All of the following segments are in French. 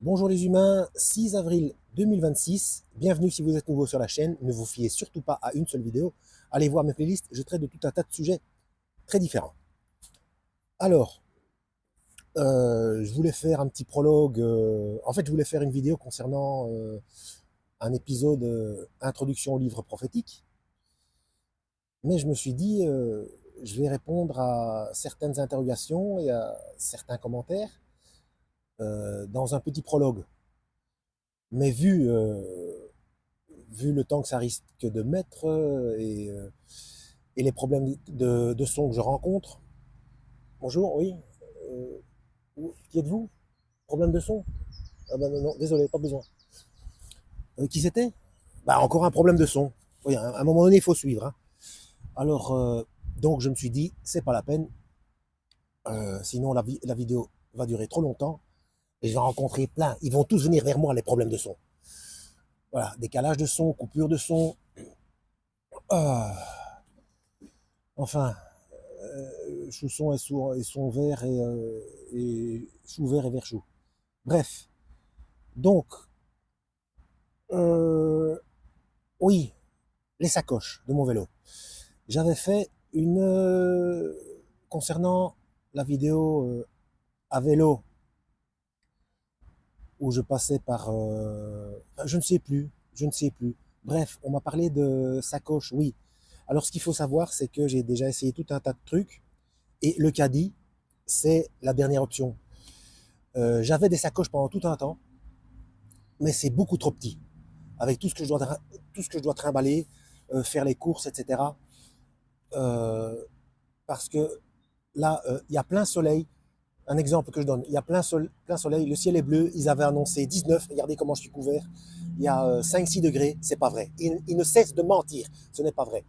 Bonjour les humains, 6 avril 2026, bienvenue si vous êtes nouveau sur la chaîne, ne vous fiez surtout pas à une seule vidéo, allez voir mes playlists, je traite de tout un tas de sujets très différents. Alors, je voulais faire un petit prologue, en fait je voulais faire une vidéo concernant un épisode introduction au livre prophétique, mais je me suis dit, je vais répondre à certaines interrogations et à certains commentaires dans un petit prologue. Mais vu le temps que ça risque de mettre et les problèmes de son que je rencontre. Bonjour, oui. Euh, qui êtes-vous? Problème de son? Ah ben non, désolé, pas besoin. Qui c'était? Bah encore un problème de son. Oui, à un moment donné, il faut suivre, hein. Alors, donc je me suis dit, c'est pas la peine, sinon la vidéo va durer trop longtemps et je vais rencontrer plein. Ils vont tous venir vers moi, les problèmes de son. Voilà, décalage de son, coupure de son. Ah, enfin, Chousson et son vert et chou vert et vert chou. Bref, donc, euh, oui, les sacoches de mon vélo. J'avais fait une concernant la vidéo à vélo où je passais par, je ne sais plus, je ne sais plus. Bref, on m'a parlé de sacoches, oui. Alors, ce qu'il faut savoir, c'est que j'ai déjà essayé tout un tas de trucs et le caddie, c'est la dernière option. J'avais des sacoches pendant tout un temps, mais c'est beaucoup trop petit. Avec tout ce que je dois trimballer, faire les courses, etc. Euh, Parce que là, il y a plein soleil. Un exemple que je donne, il y a plein soleil, le ciel est bleu, ils avaient annoncé 19, regardez comment je suis couvert, il y a 5-6 degrés, c'est pas vrai. Ils ne cessent de mentir, ce n'est pas vrai.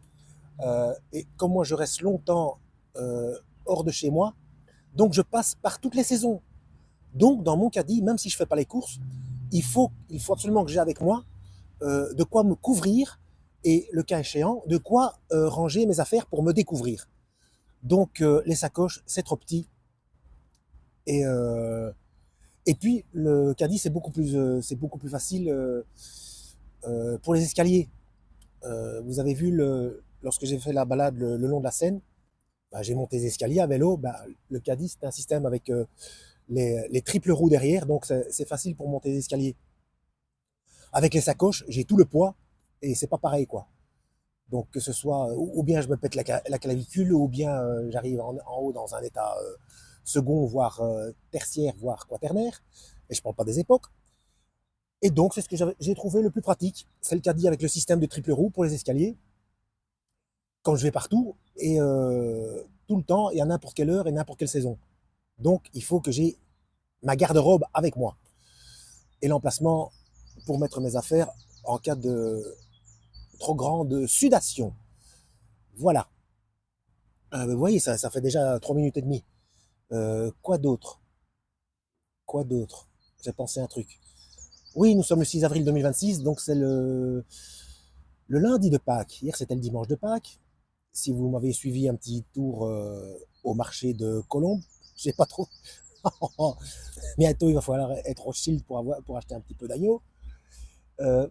Et comme moi je reste longtemps hors de chez moi, donc je passe par toutes les saisons. Donc dans mon caddie, même si je ne fais pas les courses, il faut absolument que j'ai avec moi de quoi me couvrir et le cas échéant, de quoi ranger mes affaires pour me découvrir. Donc les sacoches, c'est trop petit. Et, euh, et puis le caddie, c'est beaucoup plus facile pour les escaliers. Vous avez vu, lorsque j'ai fait la balade le long de la Seine, bah, j'ai monté les escaliers à vélo. Bah, le caddie, c'est un système avec les triples roues derrière, donc c'est facile pour monter les escaliers. Avec les sacoches, j'ai tout le poids et c'est pas pareil, quoi. Donc que ce soit, ou bien je me pète la clavicule, ou bien j'arrive en haut dans un état second, voire tertiaire, voire quaternaire, et je ne parle pas des époques. Et donc c'est ce que j'ai trouvé le plus pratique, c'est le caddie avec le système de triple roue pour les escaliers, quand je vais partout, et tout le temps, et à n'importe quelle heure et n'importe quelle saison. Donc il faut que j'ai ma garde-robe avec moi, et l'emplacement pour mettre mes affaires en cas de trop grande sudation. Voilà. Vous voyez, ça fait déjà 3 minutes et demie. Quoi d'autre? Quoi d'autre? J'ai pensé à un truc. Oui, nous sommes le 6 avril 2026, donc c'est le lundi de Pâques. Hier, c'était le dimanche de Pâques. Si vous m'avez suivi un petit tour au marché de Colombes, je sais pas trop. Bientôt, il va falloir être au Shield pour acheter un petit peu d'agneau. Euh,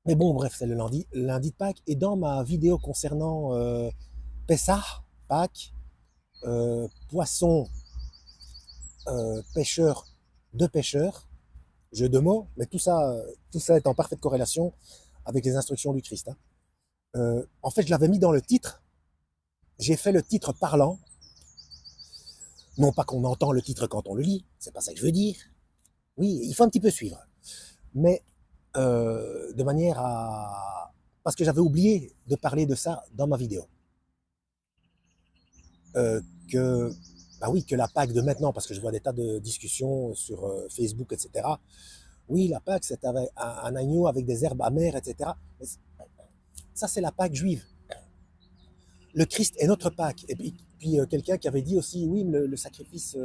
mais bon, bref, c'est le lundi de Pâques. Et dans ma vidéo concernant Pessah, Pâques, poisson, pêcheur de pêcheurs, jeu de mots, mais tout ça est en parfaite corrélation avec les instructions du Christ, hein. En fait, je l'avais mis dans le titre. J'ai fait le titre parlant. Non pas qu'on entend le titre quand on le lit, c'est pas ça que je veux dire. Oui, il faut un petit peu suivre. Mais de manière à... Parce que j'avais oublié de parler de ça dans ma vidéo. Euh, que, bah oui, que la Pâque de maintenant, parce que je vois des tas de discussions sur Facebook, etc. Oui, la Pâque, c'est un agneau avec des herbes amères, etc. Mais ça, c'est la Pâque juive. Le Christ est notre Pâque. Et puis quelqu'un qui avait dit aussi, oui, le sacrifice,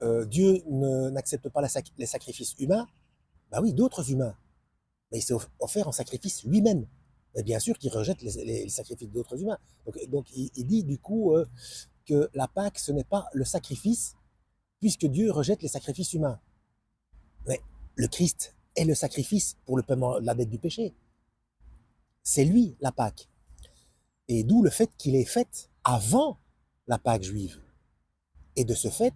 euh, Dieu n'accepte pas les sacrifices humains. Bah oui, d'autres humains. Mais il s'est offert en sacrifice lui-même. Et bien sûr qu'il rejette les sacrifices d'autres humains. Donc il dit du coup que la Pâque, ce n'est pas le sacrifice, puisque Dieu rejette les sacrifices humains. Mais le Christ est le sacrifice pour le paiement de la dette du péché. C'est lui la Pâque. Et d'où le fait qu'il est fait avant la Pâque juive. Et de ce fait,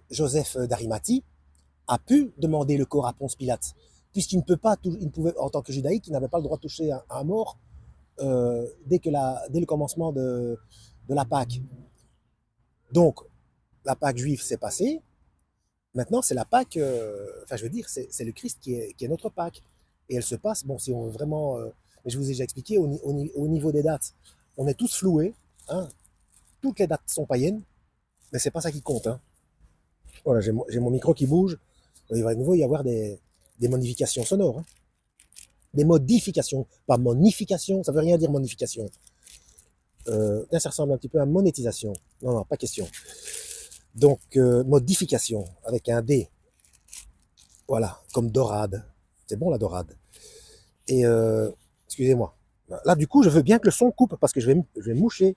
Joseph d'Arimathie a pu demander le corps à Ponce Pilate, puisqu'il ne peut pas, il ne pouvait, en tant que judaïque, il n'avait pas le droit de toucher un mort dès le commencement de la Pâque. Donc, la Pâque juive s'est passée. Maintenant, c'est la Pâque, enfin, je veux dire, c'est le Christ qui est notre Pâque. Et elle se passe, bon, si on veut vraiment, mais je vous ai déjà expliqué, au niveau des dates, on est tous floués, hein, toutes les dates sont païennes, mais c'est pas ça qui compte. Hein. Voilà, j'ai mon micro qui bouge, il va à nouveau y avoir des modifications sonores. Hein. Des modifications, pas monification, ça veut rien dire monification. Ça ressemble un petit peu à monétisation. Non, non, pas question. Donc, modification, avec un D. Voilà, comme dorade. C'est bon la dorade. Et, excusez-moi. Là, du coup, je veux bien que le son coupe, parce que je vais me moucher.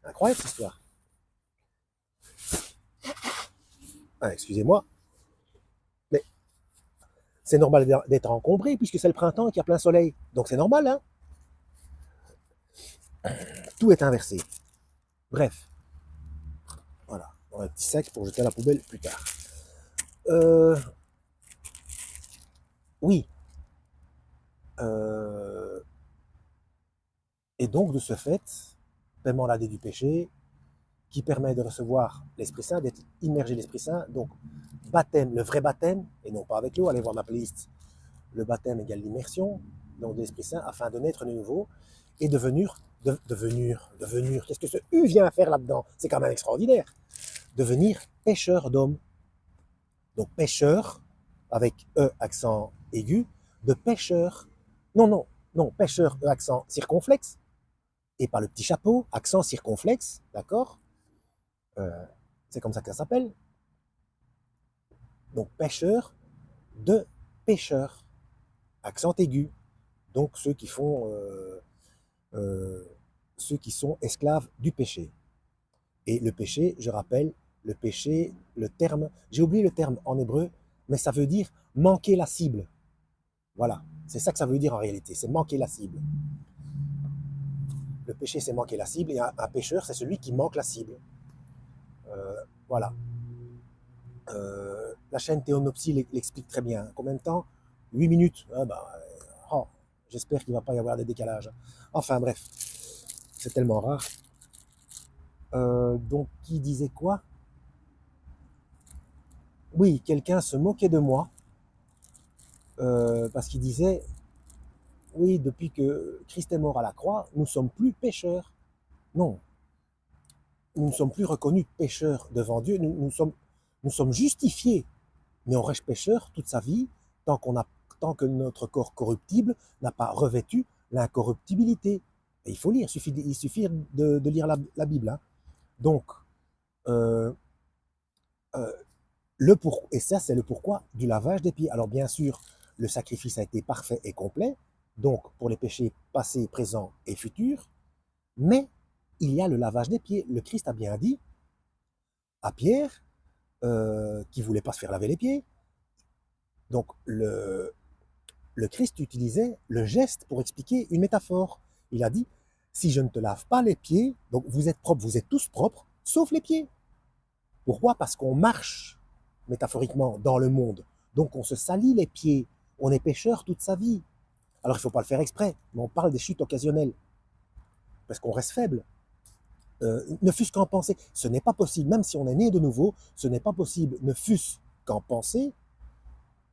Incroyable cette histoire. Ah, excusez-moi. Mais c'est normal d'être encombré, puisque c'est le printemps et qu'il y a plein soleil. Donc c'est normal, hein. Tout est inversé. Bref. Voilà. Un petit sac pour jeter à la poubelle plus tard. Oui. Et donc, de ce fait, paiement la dette du péché, qui permet de recevoir l'Esprit Saint, d'être immergé l'Esprit Saint. Donc, baptême, le vrai baptême, et non pas avec l'eau, allez voir ma playlist. Le baptême égale l'immersion, donc de l'Esprit Saint, afin de naître de nouveau et devenir, qu'est-ce que ce U vient à faire là-dedans? C'est quand même extraordinaire. Devenir pêcheur d'hommes. Donc, pêcheur, avec E accent aigu, de pêcheur. Non, non, non, pêcheur, E accent circonflexe, et pas le petit chapeau, accent circonflexe, d'accord? C'est comme ça que ça s'appelle. Donc pêcheur de pêcheurs, accent aigu. Donc ceux qui sont esclaves du péché. Et le péché, je rappelle, le péché, le terme, j'ai oublié le terme en hébreu, mais ça veut dire manquer la cible. Voilà, c'est ça que ça veut dire en réalité, c'est manquer la cible. Le péché, c'est manquer la cible, et un pécheur, c'est celui qui manque la cible. Voilà. La chaîne Théonopsie l'explique très bien. Combien de temps? 8 minutes. Ah bah, oh, j'espère qu'il ne va pas y avoir des décalages. Enfin bref, c'est tellement rare. Donc, qui disait quoi? Oui, quelqu'un se moquait de moi parce qu'il disait, oui, depuis que Christ est mort à la croix, nous ne sommes plus pécheurs. Non, nous ne sommes plus reconnus pécheurs devant Dieu, nous sommes justifiés, mais on reste pécheur toute sa vie tant que notre corps corruptible n'a pas revêtu l'incorruptibilité. Et il faut lire, il suffit de lire la Bible. Hein. Donc, euh, euh, et ça c'est le pourquoi du lavage des pieds. Alors bien sûr, le sacrifice a été parfait et complet, donc pour les péchés passés, présents et futurs, mais il y a le lavage des pieds. Le Christ a bien dit à Pierre, qui ne voulait pas se faire laver les pieds. Donc le Christ utilisait le geste pour expliquer une métaphore. Il a dit, si je ne te lave pas les pieds, donc vous êtes propres, vous êtes tous propres, sauf les pieds. Pourquoi? Parce qu'on marche, métaphoriquement, dans le monde. Donc on se salit les pieds. On est pécheur toute sa vie. Alors il ne faut pas le faire exprès, mais on parle des chutes occasionnelles. Parce qu'on reste faible. Ne fût-ce qu'en penser. Ce n'est pas possible, même si on est né de nouveau, ce n'est pas possible, ne fût-ce qu'en penser,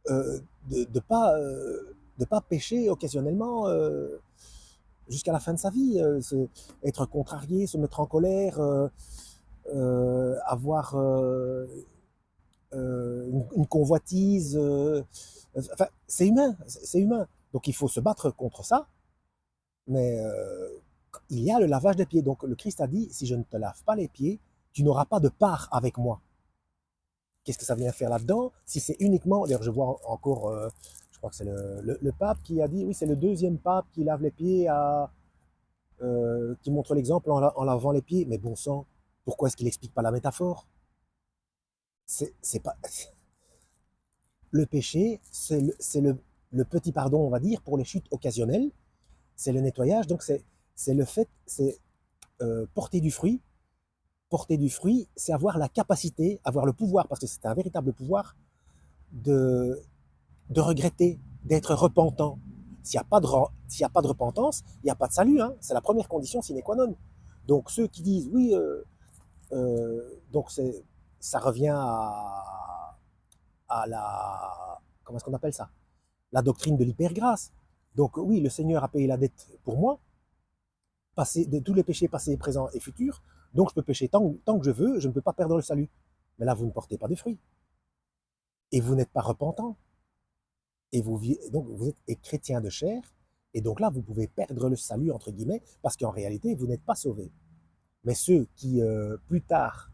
de ne pas pécher occasionnellement jusqu'à la fin de sa vie, être contrarié, se mettre en colère, avoir une convoitise. Enfin, c'est humain, c'est humain. Donc il faut se battre contre ça, mais il y a le lavage des pieds. Donc le Christ a dit, si je ne te lave pas les pieds, tu n'auras pas de part avec moi. Qu'est-ce que ça vient faire là-dedans? Si c'est uniquement, d'ailleurs je vois encore, je crois que c'est le pape qui a dit, oui c'est le deuxième pape qui lave les pieds, qui montre l'exemple en lavant les pieds, mais bon sang, pourquoi est-ce qu'il n'explique pas la métaphore? c'est pas le péché, le petit pardon, on va dire, pour les chutes occasionnelles, c'est le nettoyage, donc c'est le fait, c'est porter du fruit. Porter du fruit, c'est avoir la capacité, avoir le pouvoir, parce que c'est un véritable pouvoir, de, de regretter, d'être repentant. S'il n'y a pas de repentance, il n'y a pas de salut. Hein. C'est la première condition sine qua non. Donc ceux qui disent oui, donc ça revient à la, comment est-ce qu'on appelle ça? La doctrine de l'hypergrâce. Donc oui, le Seigneur a payé la dette pour moi, de tous les péchés passés, présents et futurs. Donc je peux pécher tant que je veux, je ne peux pas perdre le salut. Mais là, vous ne portez pas de fruits. Et vous n'êtes pas repentant. Et donc vous êtes chrétien de chair. Et donc là, vous pouvez perdre le salut, entre guillemets, parce qu'en réalité, vous n'êtes pas sauvé. Mais ceux qui, plus tard,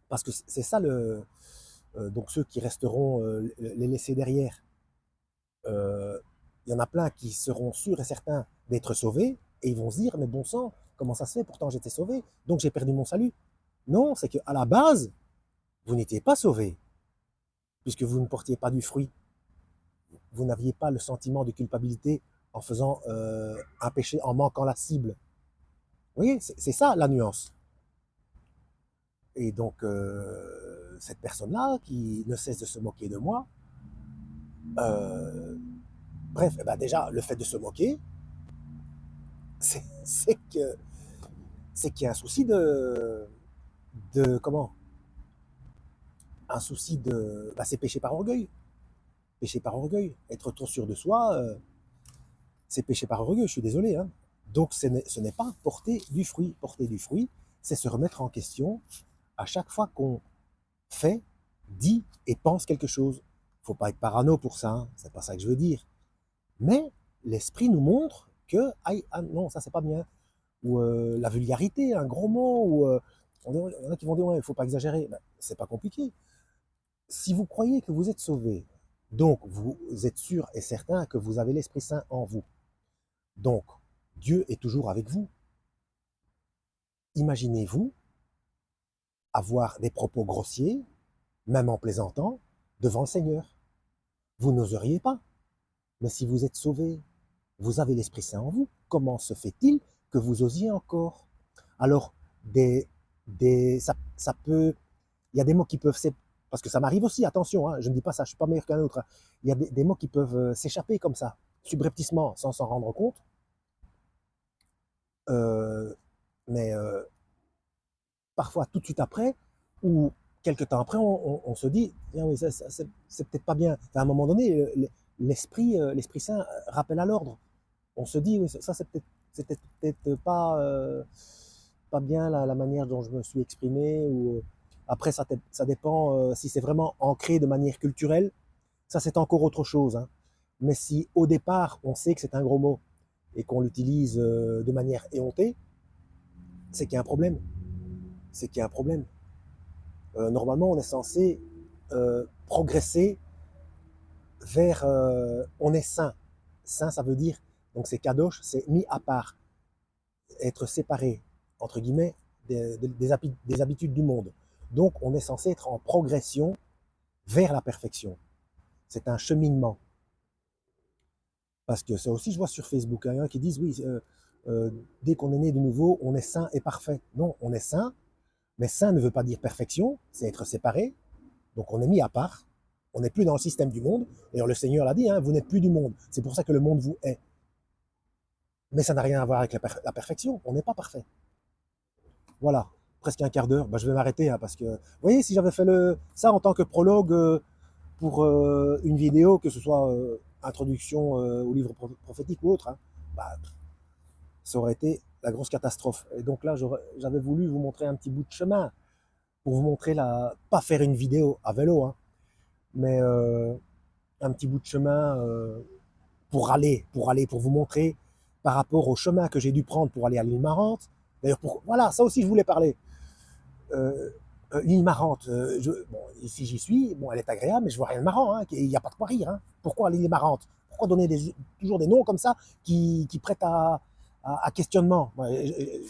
parce que c'est ça donc ceux qui resteront les laissés derrière, il y en a plein qui seront sûrs et certains d'être sauvés, et ils vont se dire, mais bon sang, comment ça se fait? Pourtant j'étais sauvé, donc j'ai perdu mon salut. Non, c'est qu'à la base, vous n'étiez pas sauvé, puisque vous ne portiez pas du fruit. Vous n'aviez pas le sentiment de culpabilité en faisant un péché, en manquant la cible. Vous voyez, c'est ça la nuance. Et donc, cette personne-là, qui ne cesse de se moquer de moi, euh, bref, eh ben déjà, le fait de se moquer, c'est que c'est qu'il y a un souci comment? Un souci de, bah, c'est péché par orgueil. Péché par orgueil. Être trop sûr de soi, c'est péché par orgueil, je suis désolé. Hein. Donc ce n'est pas porter du fruit. Porter du fruit, c'est se remettre en question à chaque fois qu'on fait, dit et pense quelque chose. Faut pas être parano pour ça, hein. C'est pas ça que je veux dire. Mais l'esprit nous montre que, ah non, ça c'est pas bien. Ou la vulgarité, un gros mot, ou il y en a qui vont dire, ouais, il faut pas exagérer. Ben, c'est pas compliqué. Si vous croyez que vous êtes sauvé, donc vous êtes sûr et certain que vous avez l'Esprit Saint en vous. Donc, Dieu est toujours avec vous. Imaginez-vous avoir des propos grossiers, même en plaisantant, devant le Seigneur. Vous n'oseriez pas. Mais si vous êtes sauvé, vous avez l'Esprit Saint en vous, comment se fait-il que vous osiez encore? Alors, ça peut, il y a des mots qui peuvent, parce que ça m'arrive aussi, attention, hein, je ne dis pas ça, je ne suis pas meilleur qu'un autre. Hein. Il y a des mots qui peuvent s'échapper comme ça, subrepticement, sans s'en rendre compte. Mais parfois, tout de suite après, ou quelques temps après, on se dit, ah oui, c'est peut-être pas bien. À un moment donné, l'Esprit Saint rappelle à l'ordre. On se dit, oui, ça c'est peut-être pas bien la manière dont je me suis exprimé. Ou, après, ça dépend si c'est vraiment ancré de manière culturelle. Ça, c'est encore autre chose. Hein. Mais si au départ, on sait que c'est un gros mot et qu'on l'utilise de manière éhontée, c'est qu'il y a un problème. C'est qu'il y a un problème. Normalement, on est censé progresser vers... on est saint. Saint, ça veut dire, donc c'est kadosh, c'est mis à part, être séparé, entre guillemets, des habitudes du monde. Donc, on est censé être en progression vers la perfection. C'est un cheminement. Parce que ça aussi, je vois sur Facebook, il y en a qui disent, oui, dès qu'on est né de nouveau, on est saint et parfait. Non, on est saint, mais saint ne veut pas dire perfection, c'est être séparé. Donc on est mis à part, on n'est plus dans le système du monde. D'ailleurs, le Seigneur l'a dit, hein, vous n'êtes plus du monde. C'est pour ça que le monde vous hait. Mais ça n'a rien à voir avec la perfection, on n'est pas parfait. Voilà, presque un quart d'heure, bah, je vais m'arrêter, hein, parce que, vous voyez, si j'avais fait ça en tant que prologue pour une vidéo, que ce soit introduction au livre prophétique ou autre, hein, bah, ça aurait été la grosse catastrophe. Et donc là, j'avais voulu vous montrer un petit bout de chemin, pour vous montrer pas faire une vidéo à vélo, hein, mais un petit bout de chemin pour vous montrer par rapport au chemin que j'ai dû prendre pour aller à l'île Marante. D'ailleurs, voilà, ça aussi je voulais parler. L'île Marante, bon, ici j'y suis, bon, elle est agréable, mais je vois rien de marrant, hein, il n'y a pas de quoi rire. Hein. Pourquoi l'île Marante? Pourquoi donner toujours des noms comme ça qui prêtent à questionnement?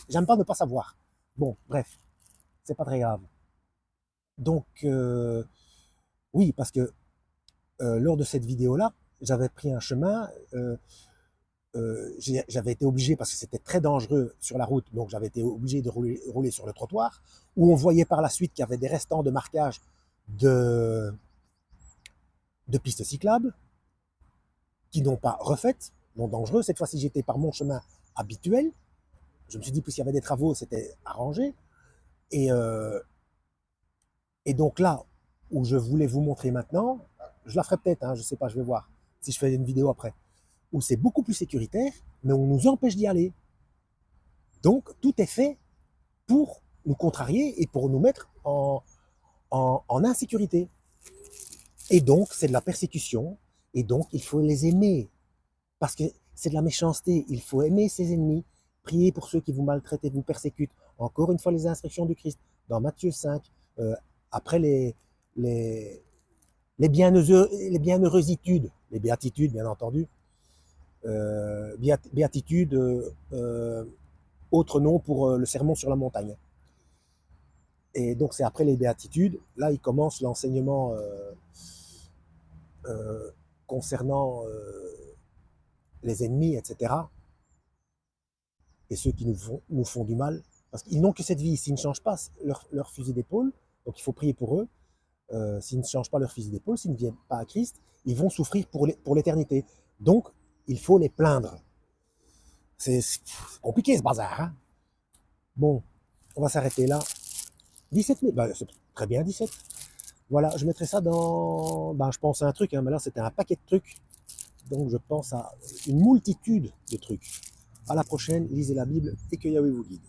J'aime pas ne pas savoir. Bon, bref, c'est pas très grave. Donc, oui, parce que lors de cette vidéo-là, j'avais pris un chemin, j'avais été obligé, parce que c'était très dangereux sur la route, donc j'avais été obligé de rouler sur le trottoir, où on voyait par la suite qu'il y avait des restants de marquage de, de pistes cyclables, qui n'ont pas refaites, non dangereux. Cette fois-ci, j'étais par mon chemin habituel. Je me suis dit, puisqu'il y avait des travaux, c'était arrangé. Et, et donc là, où je voulais vous montrer maintenant, je la ferai peut-être, hein, je ne sais pas, je vais voir si je fais une vidéo après, où c'est beaucoup plus sécuritaire, mais on nous empêche d'y aller. Donc, tout est fait pour nous contrarier et pour nous mettre en insécurité. Et donc, c'est de la persécution, et donc, il faut les aimer, parce que c'est de la méchanceté. Il faut aimer ses ennemis, prier pour ceux qui vous maltraitent et vous persécutent. Encore une fois, les instructions du Christ, dans Matthieu 5, après les, les bienheureuxitudes, les béatitudes, bien entendu, béatitude, autre nom pour le sermon sur la montagne. Et donc c'est après les béatitudes, là il commence l'enseignement concernant les ennemis, etc. Et ceux qui nous font du mal, parce qu'ils n'ont que cette vie, s'ils ne changent pas leur fusil d'épaule, donc il faut prier pour eux, s'ils ne changent pas leur fusil d'épaule, s'ils ne viennent pas à Christ, ils vont souffrir pour l'éternité. Donc il faut les plaindre. C'est compliqué ce bazar. Hein. Bon, on va s'arrêter là. 17 000, c'est très bien 17. Voilà, je mettrai ça dans, je pense à un truc, hein, mais là c'était un paquet de trucs. Donc je pense à une multitude de trucs. À la prochaine, lisez la Bible et que Yahweh vous guide.